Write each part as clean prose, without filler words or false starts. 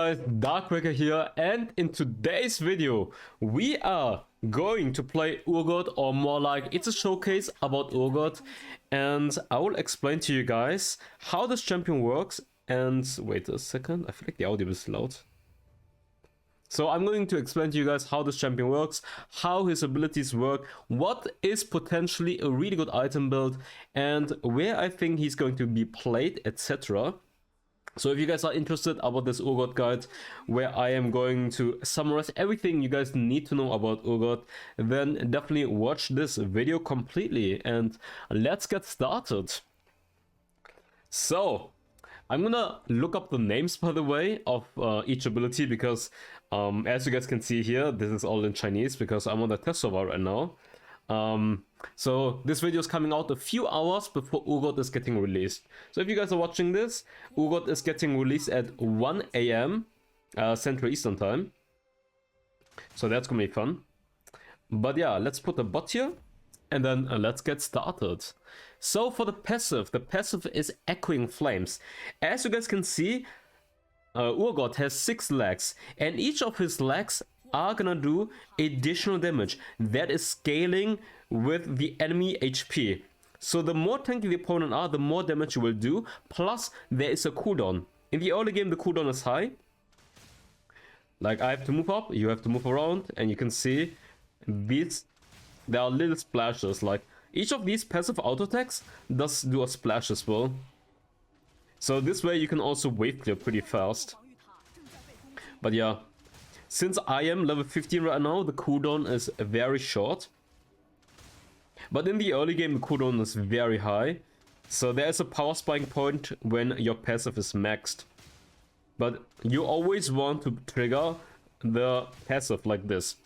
guys, Darkbreaker here, and in today's video we are going to play Urgott, or more like it's a showcase about Urgott, and I will explain to you guys how this champion works. And wait a second, I feel like the audio is loud. So I'm going to explain to you guys how this champion works, how his abilities work, what is potentially a really good item build, and where I think he's going to be played, etc. So if you guys are interested about this Urgott guide, where I am going to summarize everything you guys need to know about Urgott, then definitely watch this video completely, and let's get started. So I'm gonna look up the names, by the way, of each ability, because as you guys can see here, this is all in Chinese because I'm on the test server right now. So this video is coming out a few hours before Urgott is getting released. So if you guys are watching this, Urgott is getting released at 1 AM Central Eastern Time. So that's gonna be fun. But yeah, let's put the bot here and then let's get started. So for the passive is Echoing Flames. As you guys can see, Urgott has 6 legs, and each of his legs are gonna do additional damage that is scaling with the enemy HP. So the more tanky the opponent are, the more damage you will do, plus there is a cooldown. In the early game the cooldown is high. Like, I have to move up, you have to move around, and you can see these, there are little splashes. Like, each of these passive auto attacks does do a splash as well. So this way you can also wave clear pretty fast. But yeah, since I am level 15 right now, the cooldown is very short. But in the early game, the cooldown is very high. So there is a power spike point when your passive is maxed. But you always want to trigger the passive like this.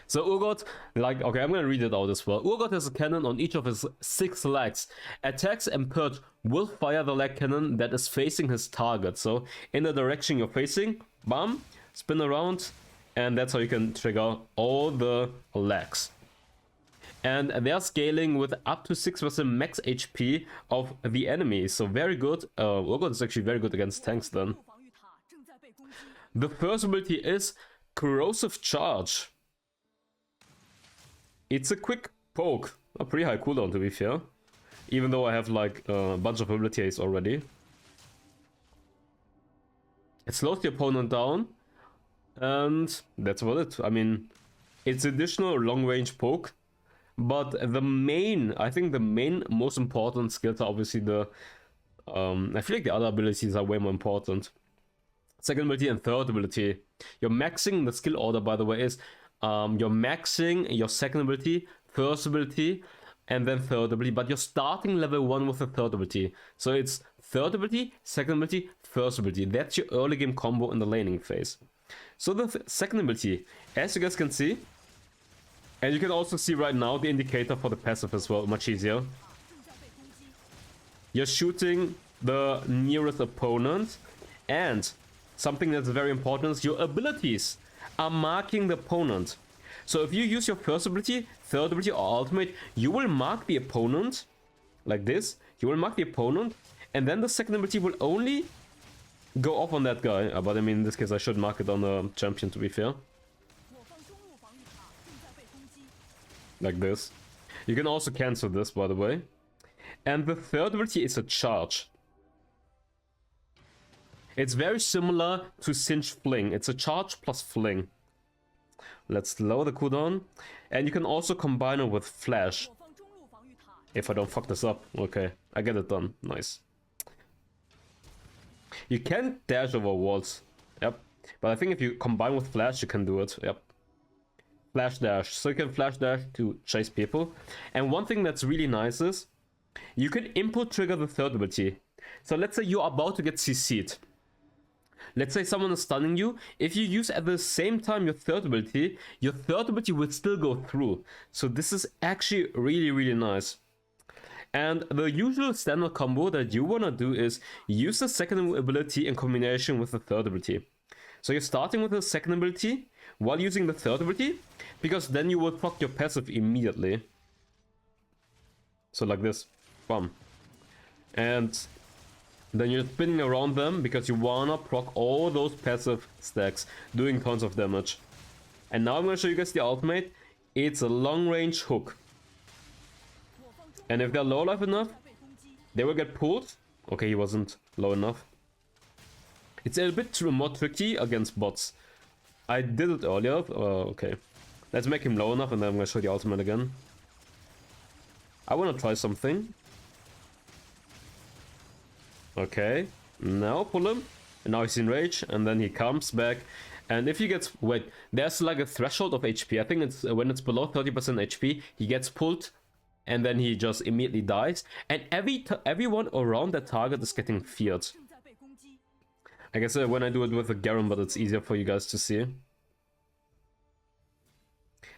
So Urgott, like, okay, I'm gonna read it out as well. Urgott has a cannon on each of his 6 legs. Attacks and Purge will fire the leg cannon that is facing his target. So in the direction you're facing, bam, spin around, and that's how you can trigger all the legs. And they're scaling with up to 6% max HP of the enemy. So very good. Urgott is actually very good against tanks then. The first ability is Corrosive Charge. It's a quick poke, a pretty high cooldown to be fair, even though I have like a bunch of abilities already. It slows the opponent down, and that's about it. I mean, it's additional long range poke, but the main, I think the main most important skills are obviously the, I feel like the other abilities are way more important. Second ability and third ability. You're maxing the skill order, by the way, is you're maxing your second ability, first ability, and then third ability, but you're starting level 1 with the third ability. So it's third ability, second ability, first ability. That's your early game combo in the laning phase. So the second ability, as you guys can see, and you can also see right now the indicator for the passive as well, much easier. You're shooting the nearest opponent, and something that's very important is your abilities are marking the opponent. So if you use your first ability, third ability, or ultimate, you will mark the opponent like this. You will mark the opponent, and then the second ability will only go off on that guy. But I mean, in this case I should mark it on the champion, to be fair. Like this. You can also cancel this, by the way. And the third ability is a charge. It's very similar to Singe Fling. It's a charge plus fling. Let's lower the cooldown. And you can also combine it with flash. If I don't fuck this up. Okay, I get it done. Nice. You can dash over walls. Yep. But I think if you combine with flash, you can do it. Yep. Flash dash. So you can flash dash to chase people. And one thing that's really nice is you can input trigger the third ability. So let's say you're about to get CC'd. Let's say someone is stunning you. If you use at the same time your third ability will still go through. So this is actually really, really nice. And the usual standard combo that you want to do is use the second ability in combination with the third ability. So you're starting with the second ability while using the third ability, because then you will proc your passive immediately. So like this. Bam. And Then you're spinning around them because you wanna proc all those passive stacks, doing tons of damage. And now I'm gonna show you guys the ultimate. It's a long range hook. And if they're low life enough, they will get pulled. Okay, he wasn't low enough. It's a bit more tricky against bots. I did it earlier. Okay. Let's make him low enough and then I'm gonna show the ultimate again. I wanna try something. Okay. Now pull him. And now he's in rage. And then he comes back. And if he gets... Wait. There's like a threshold of HP. I think it's when it's below 30% HP, he gets pulled. And then he just immediately dies. And everyone around that target is getting feared. I guess when I do it with a Garen, but it's easier for you guys to see.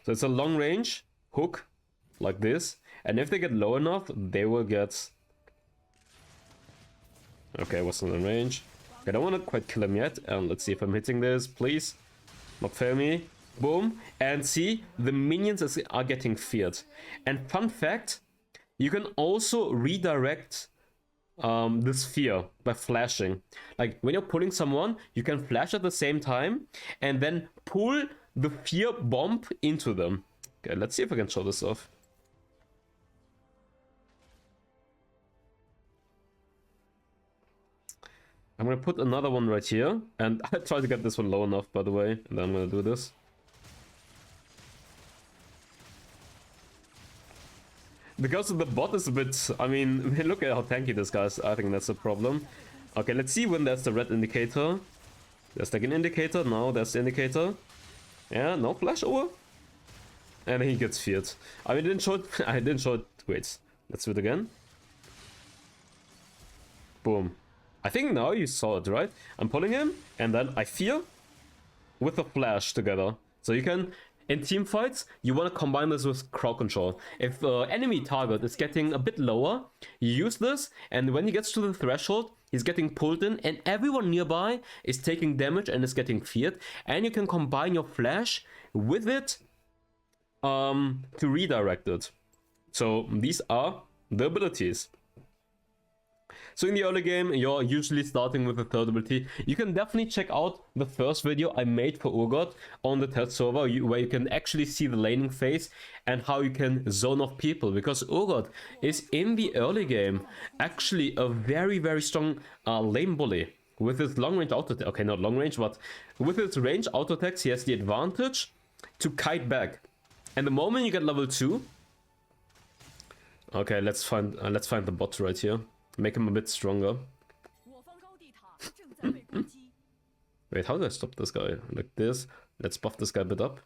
So it's a long range hook, like this. And if they get low enough, they will get... Okay, wasn't in range. I don't want to quite kill him yet. Let's see if I'm hitting this, please. Not fail me. Boom. And see, the minions are getting feared. And fun fact, you can also redirect this fear by flashing. Like when you're pulling someone, you can flash at the same time and then pull the fear bomb into them. Okay, let's see if I can show this off. I'm gonna put another one right here, and I try to get this one low enough, by the way, and then I'm gonna do this. Because the bot is a bit... I mean, look at how tanky this guy is. I think that's a problem. Okay, let's see when there's the red indicator. There's like an indicator. Now there's the indicator. Yeah, no flash over. And he gets feared. I mean, I didn't show it. Wait, let's do it again. Boom. I think now you saw it, right? I'm pulling him, and then I fear with a flash together. So you can... In team fights, you want to combine this with crowd control. If enemy target is getting a bit lower, you use this, and when he gets to the threshold, he's getting pulled in, and everyone nearby is taking damage and is getting feared. And you can combine your flash with it to redirect it. So these are the abilities. So in the early game, you're usually starting with the third ability. You can definitely check out the first video I made for Urgott on the test server, where you can actually see the laning phase and how you can zone off people. Because Urgott is in the early game actually a very, very strong lane bully. With his long range auto attack, okay, not long range, but with his range auto attacks, he has the advantage to kite back. And the moment you get level 2, okay, let's find the bot right here. Make him a bit stronger. Wait, how do I stop this guy? Like this. Let's buff this guy a bit up.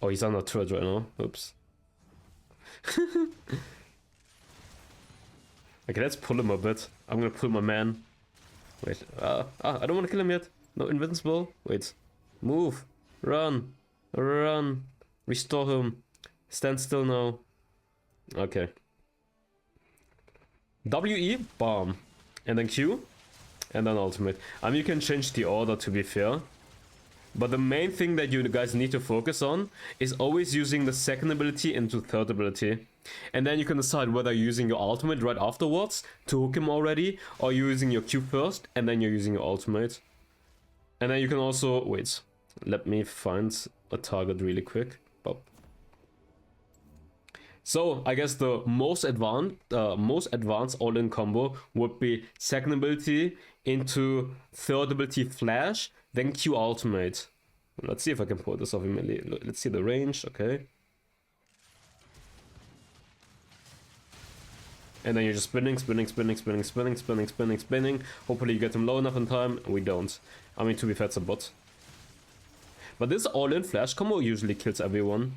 Oh, he's under turret right now. Oops. Okay, let's pull him a bit. I'm gonna pull my man. Wait. I don't want to kill him yet. No, invincible. Wait. Move. Run. Run. Restore him. Stand still now. Okay. WE, bomb. And then Q. And then ultimate. I mean, you can change the order, to be fair. But the main thing that you guys need to focus on is always using the second ability into third ability. And then you can decide whether you're using your ultimate right afterwards to hook him already, or you're using your Q first and then you're using your ultimate. And then you can also... Wait. Let me find a target really quick. Pop. So I guess the most advanced all-in combo would be second ability into third ability flash, then Q ultimate. Let's see if I can pull this off immediately. Let's see the range, okay. And then you're just spinning. Hopefully you get him low enough in time. We don't. I mean, to be fair, it's a bot. But this all-in flash combo usually kills everyone.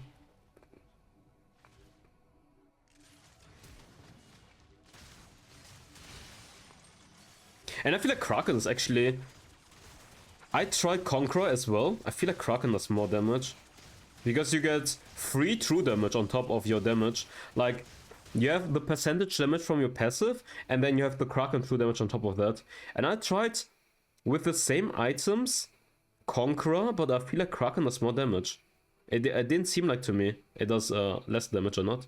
And I feel like Kraken is actually... I tried Conqueror as well. I feel like Kraken does more damage. Because you get free true damage on top of your damage. Like, you have the percentage damage from your passive, and then you have the Kraken true damage on top of that. And I tried with the same items Conqueror, but I feel like Kraken does more damage. It didn't seem like to me it does less damage or not.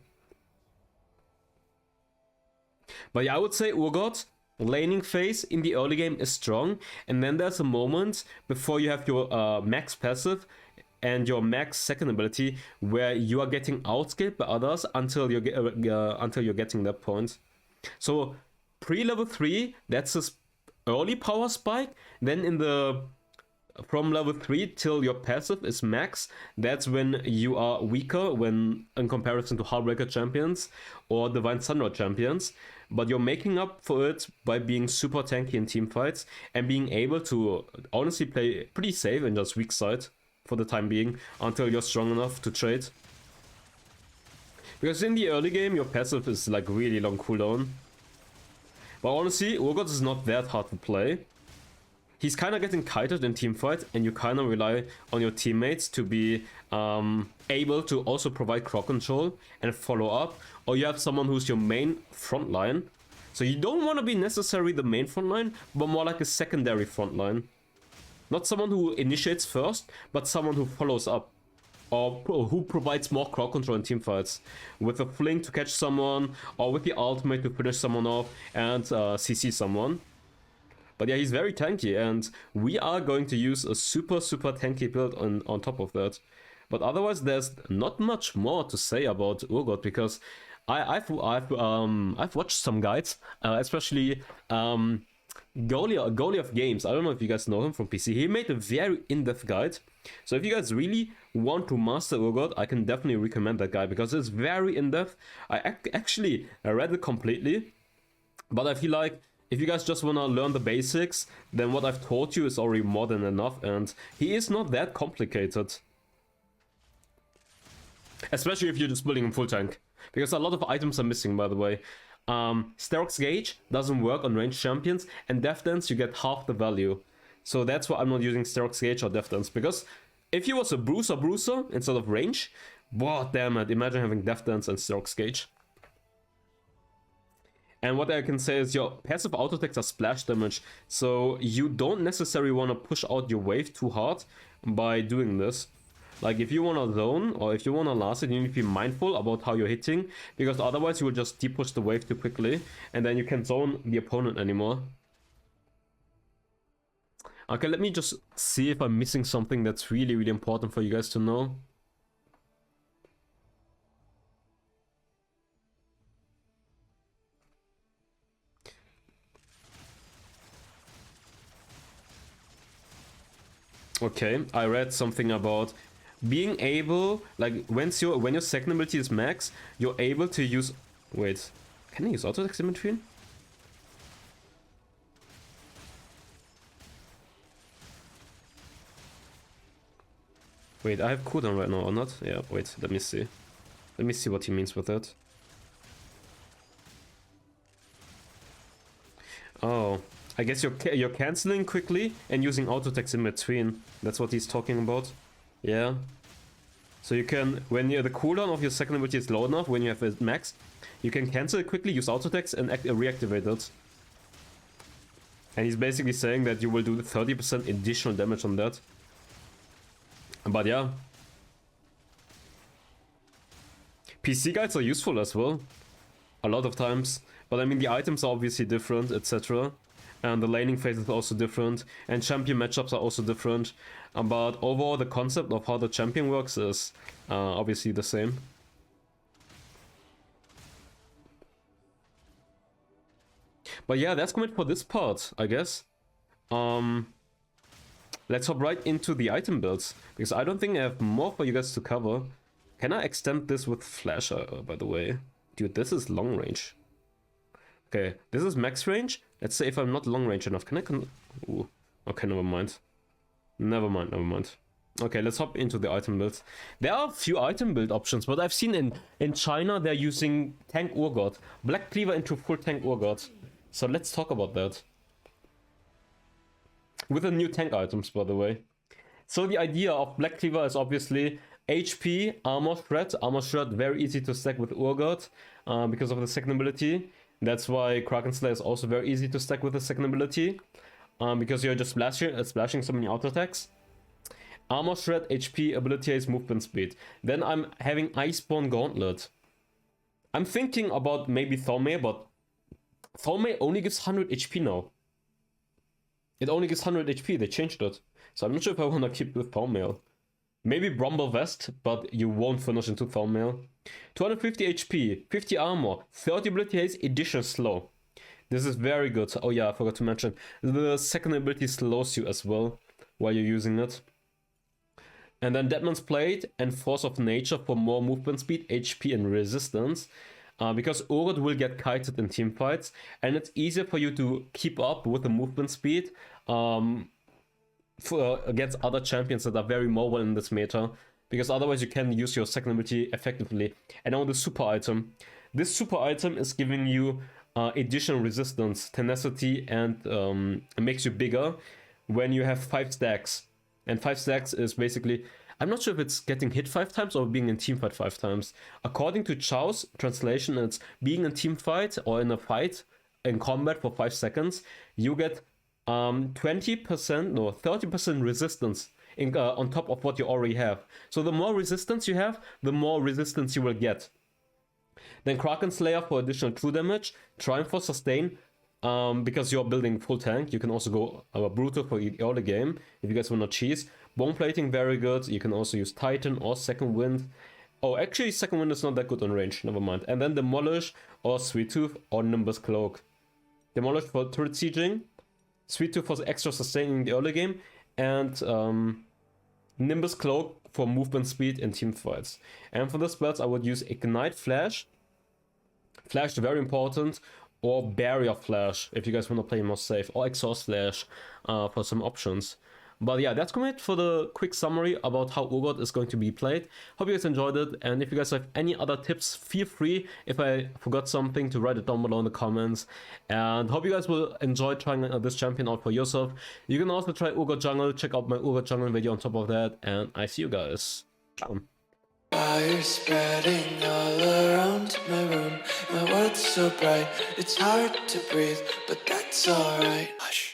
But yeah, I would say Urgott, laning phase in the early game is strong, and then there's a moment before you have your max passive and your max second ability where you are getting outskilled by others until you're getting that point. So pre-level 3, that's a early power spike. Then from level 3 till your passive is max, that's when you are weaker when in comparison to Darkbreaker champions or Divine Sunrise champions. But you're making up for it by being super tanky in team fights and being able to honestly play pretty safe and just weak side for the time being until you're strong enough to trade. Because in the early game, your passive is like really long cooldown. But honestly, Urgott is not that hard to play. He's kind of getting kited in team fight, and you kind of rely on your teammates to be able to also provide crowd control and follow up, or you have someone who's your main front line. So you don't want to be necessarily the main front line, but more like a secondary front line. Not someone who initiates first, but someone who follows up, or who provides more crowd control in team fights, with a fling to catch someone, or with the ultimate to finish someone off and CC someone. But yeah, he's very tanky, and we are going to use a super tanky build on top of that. But otherwise, there's not much more to say about Urgott, because I've watched some guides, especially Goalie of Games. I don't know if you guys know him from PC. He made a very in-depth guide. So if you guys really want to master Urgott, I can definitely recommend that guide, because it's very in-depth. I actually read it completely, but I feel like if you guys just want to learn the basics, then what I've taught you is already more than enough, and he is not that complicated. Especially if you're just building him full tank, because a lot of items are missing, by the way. Sterox Gauge doesn't work on ranged champions, and Death Dance you get half the value. So that's why I'm not using Sterox Gauge or Death Dance, because if he was a bruiser instead of range, boah, damn it, imagine having Death Dance and Sterox Gauge. And what I can say is your passive auto attacks are splash damage, so you don't necessarily want to push out your wave too hard by doing this. Like if you want to zone or if you want to last it, you need to be mindful about how you're hitting, because otherwise you will just depush the wave too quickly and then you can't zone the opponent anymore. Okay, let me just see if I'm missing something that's really important for you guys to know. Okay, I read something about being able, like when your second ability is max, you're able to use. Wait, can I use auto attacks in between? Wait, I have cooldown right now or not? Yeah, wait, let me see. Let me see what he means with that. Oh, I guess you're canceling quickly and using auto attacks in between. That's what he's talking about. Yeah. So you can, when the cooldown of your second ability is low enough, when you have it max, you can cancel it quickly, use auto attacks, and reactivate it. And he's basically saying that you will do 30% additional damage on that. But yeah. PC guides are useful as well. A lot of times. But I mean, the items are obviously different, etc. And the laning phase is also different. And champion matchups are also different. But overall, the concept of how the champion works is obviously the same. But yeah, that's it for this part, I guess. Let's hop right into the item builds, because I don't think I have more for you guys to cover. Can I extend this with flash, by the way? Dude, this is long range. Okay, this is max range. Let's say if I'm not long range enough, can I Ooh. Okay, never mind. Never mind. Okay, let's hop into the item builds. There are a few item build options, but I've seen in China they're using tank Urgott. Black Cleaver into full tank Urgott. So let's talk about that. With the new tank items, by the way. So the idea of Black Cleaver is obviously HP, Armor Shred. Armor Shred very easy to stack with Urgott because of the second ability. That's why Kraken Slayer is also very easy to stack with the second ability. Because you're just splashing so many auto attacks. Armor Shred, HP, ability haste, movement speed. Then I'm having Iceborne Gauntlet. I'm thinking about maybe Thormare, but Foul Mail only gives 100 HP now. It only gives 100 HP, they changed it. So I'm not sure if I want to keep with Foul Mail. Maybe Brumble Vest, but you won't finish into Foul Mail. 250 HP, 50 armor, 30 ability haste, addition slow. This is very good. Oh yeah, I forgot to mention. The second ability slows you as well while you're using it. And then Deadman's Plate and Force of Nature for more movement speed, HP, and resistance. Because Urgott will get kited in team fights, and it's easier for you to keep up with the movement speed against other champions that are very mobile in this meta, because otherwise you can use your second ability effectively. And now the super item. This super item is giving you additional resistance, tenacity, and it makes you bigger when you have 5 stacks. And 5 stacks is basically, I'm not sure if it's getting hit 5 times or being in team fight 5 times. According to Chow's translation, it's being in team fight or in a fight in combat for 5 seconds. You get 20%, no, 30% resistance on top of what you already have. So the more resistance you have, the more resistance you will get. Then Kraken Slayer for additional true damage, Triumph for sustain, because you're building full tank. You can also go Brutal for early game if you guys want to cheese. Bone Plating, very good. You can also use Titan or Second Wind. Oh, actually, Second Wind is not that good on range, never mind. And then Demolish or Sweet Tooth or Nimbus Cloak. Demolish for turret sieging, Sweet Tooth for extra sustain in the early game, and Nimbus Cloak for movement speed in team fights. And for the spells, I would use Ignite Flash. Flash, very important. Or Barrier Flash, if you guys want to play more safe. Or Exhaust Flash for some options. But yeah, that's it for the quick summary about how Urgott is going to be played. Hope you guys enjoyed it, and if you guys have any other tips, feel free, if I forgot something, to write it down below in the comments. And hope you guys will enjoy trying this champion out for yourself. You can also try Urgott Jungle, check out my Urgott Jungle video on top of that, and I see you guys. Ciao. Fire spreading all around my room. My world's so bright, it's hard to breathe, but that's alright. Hush.